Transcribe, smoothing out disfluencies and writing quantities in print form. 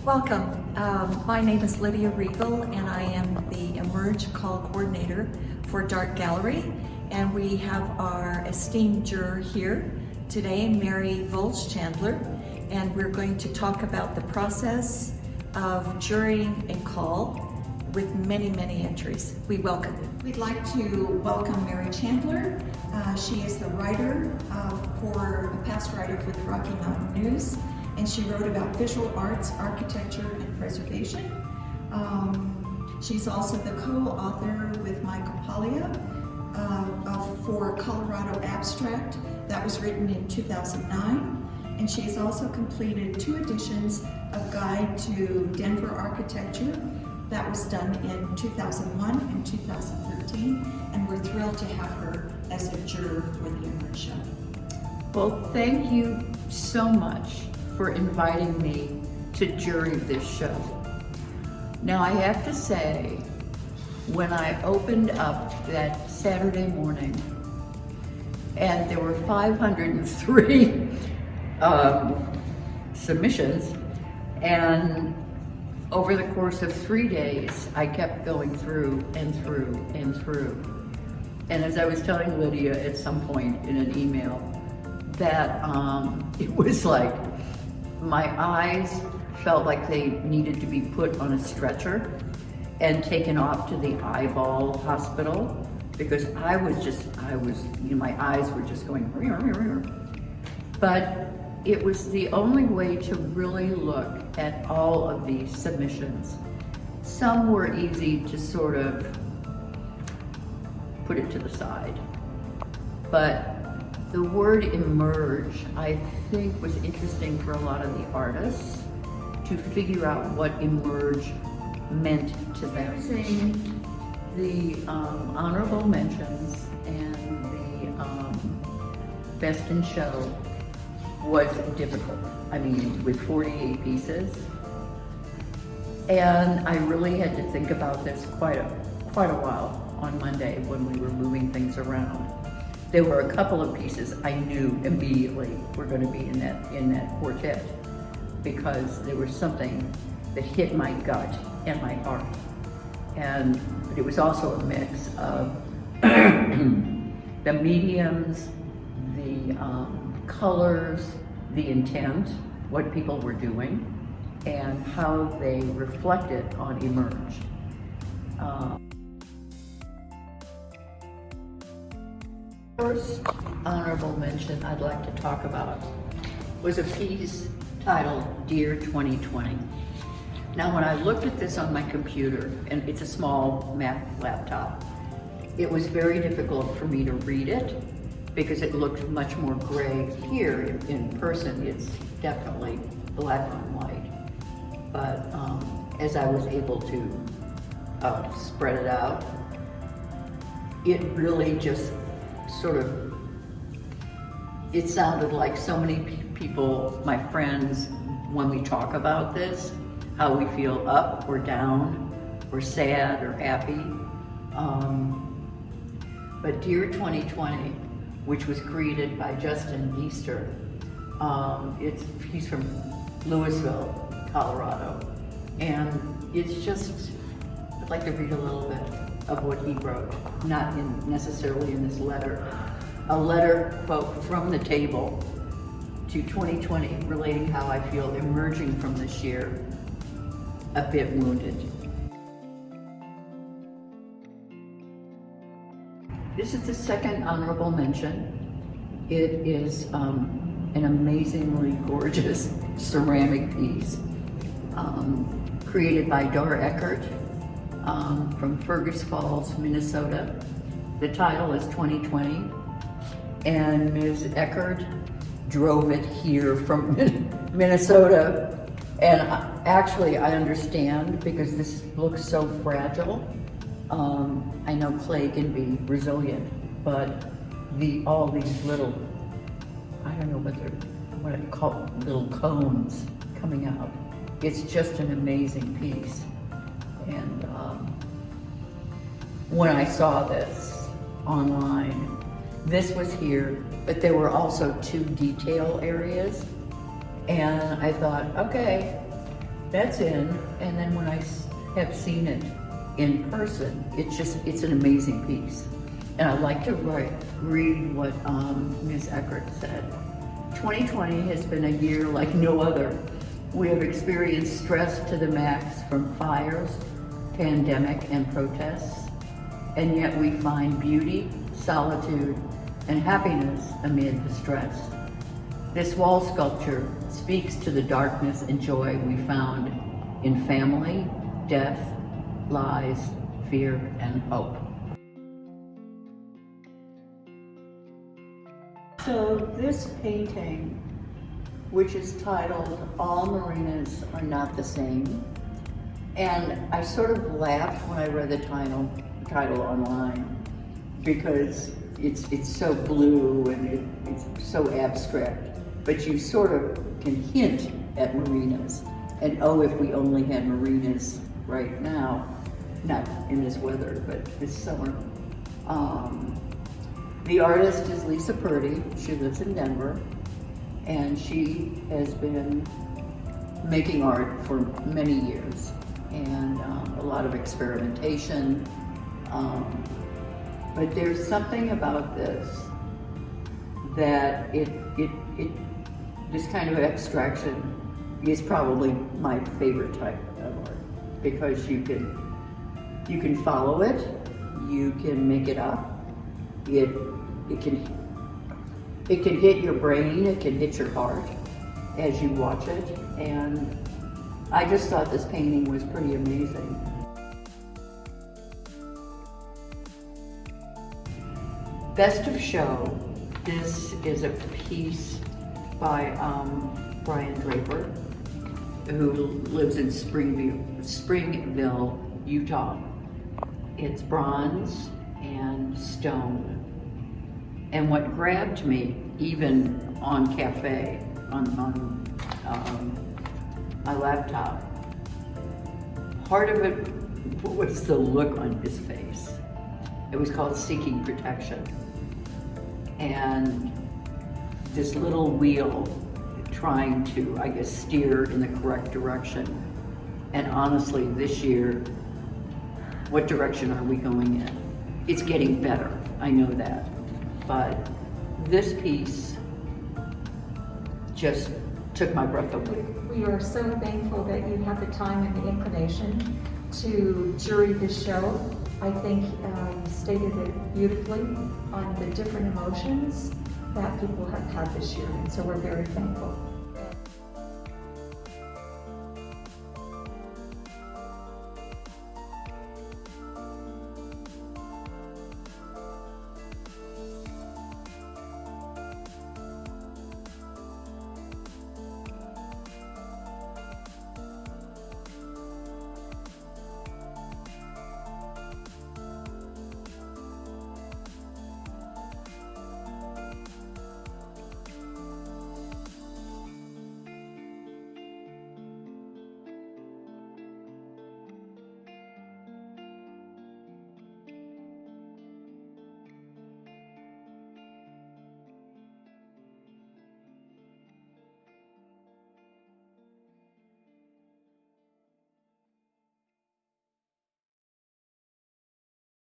Welcome. My name is Lydia Riegel, and I am the Emerge Call Coordinator for D'art Gallery. And we have our esteemed juror here today, Mary Voelz Chandler, and we're going to talk about the process of jurying a call with many, many entries. We welcome you. We'd like to welcome Mary Chandler. She is the writer a past writer for the Rocky Mountain News, and she wrote about visual arts, architecture, and preservation. She's also the co-author with Michael Paglia for Colorado Abstract that was written in 2009. And she has also completed 2 editions of Guide to Denver Architecture that was done in 2001 and 2013. And we're thrilled to have her as a juror for the Emerge Show. Well, thank you so much for inviting me to jury this show. Now, I have to say, when I opened up that Saturday morning and there were 503 submissions, and over the course of 3 days, I kept going through and through and through. And as I was telling Lydia at some point in an email, that it was like my eyes felt like they needed to be put on a stretcher and taken off to the eyeball hospital, because my eyes were just going, but it was the only way to really look at all of these submissions. Some were easy to sort of put it to the side, but the word emerge, I think, was interesting for a lot of the artists to figure out what emerge meant to them. The honorable mentions and the best in show was difficult. I mean, with 48 pieces. And I really had to think about this quite a while on Monday when we were moving things around. There were a couple of pieces I knew immediately were going to be in that quartet, because there was something that hit my gut and my heart. But it was also a mix of the mediums, the colors, the intent, what people were doing, and how they reflected on Emerge. First honorable mention I'd like to talk about was a piece titled Dear 2020. Now, when I looked at this on my computer, and it's a small Mac laptop, it was very difficult for me to read it because it looked much more gray. Here in person, it's definitely black and white. But as I was able to spread it out, it really just sort of, it sounded like so many people, my friends, when we talk about this, how we feel up or down or sad or happy. But Dear 2020, which was created by Justin Easter, he's from Louisville, Colorado. And it's just, I'd like to read a little bit of what he wrote, not necessarily in this letter. A letter, quote, from the table to 2020, relating how I feel emerging from this year a bit wounded. This is the second honorable mention. It is an amazingly gorgeous ceramic piece created by Dora Eckert from Fergus Falls, Minnesota. The title is 2020, and Ms. Eckert drove it here from Minnesota. And actually, I understand, because this looks so fragile. I know clay can be resilient, but all these little, I don't know what I call little cones coming out. It's just an amazing piece. And when I saw this online, this was here, but there were also 2 detail areas. And I thought, okay, that's in, and then when I have seen it in person, it's an amazing piece. And I'd like to read what Ms. Eckert said. 2020 has been a year like no other. We have experienced stress to the max from fires, pandemic, and protests, and yet we find beauty, solitude, and happiness amid the stress. This wall sculpture speaks to the darkness and joy we found in family, death, lies, fear, and hope. So this painting, which is titled All Marinas Are Not the Same, and I sort of laughed when I read the title online because it's so blue and it's so abstract, but you sort of can hint at marinas. And oh, if we only had marinas right now, not in this weather, but this summer. The artist is Lisa Purdy. She lives in Denver, and she has been making art for many years, and a lot of experimentation. But there's something about this that this kind of abstraction is probably my favorite type of art, because you can follow it, you can make it up. It can hit your brain, it can hit your heart as you watch it, and I just thought this painting was pretty amazing. Best of Show. This is a piece by Brian Draper, who lives in Springville, Utah. It's bronze and stone. And what grabbed me, even on cafe, on my laptop, part of it was the look on his face. It was called Seeking Protection. And this little wheel trying to, I guess, steer in the correct direction. And honestly, this year, what direction are we going in? It's getting better, I know that. But this piece just took my breath away. We are so thankful that you have the time and the inclination to jury this show. I think you stated it beautifully on the different emotions that people have had this year, and so we're very thankful.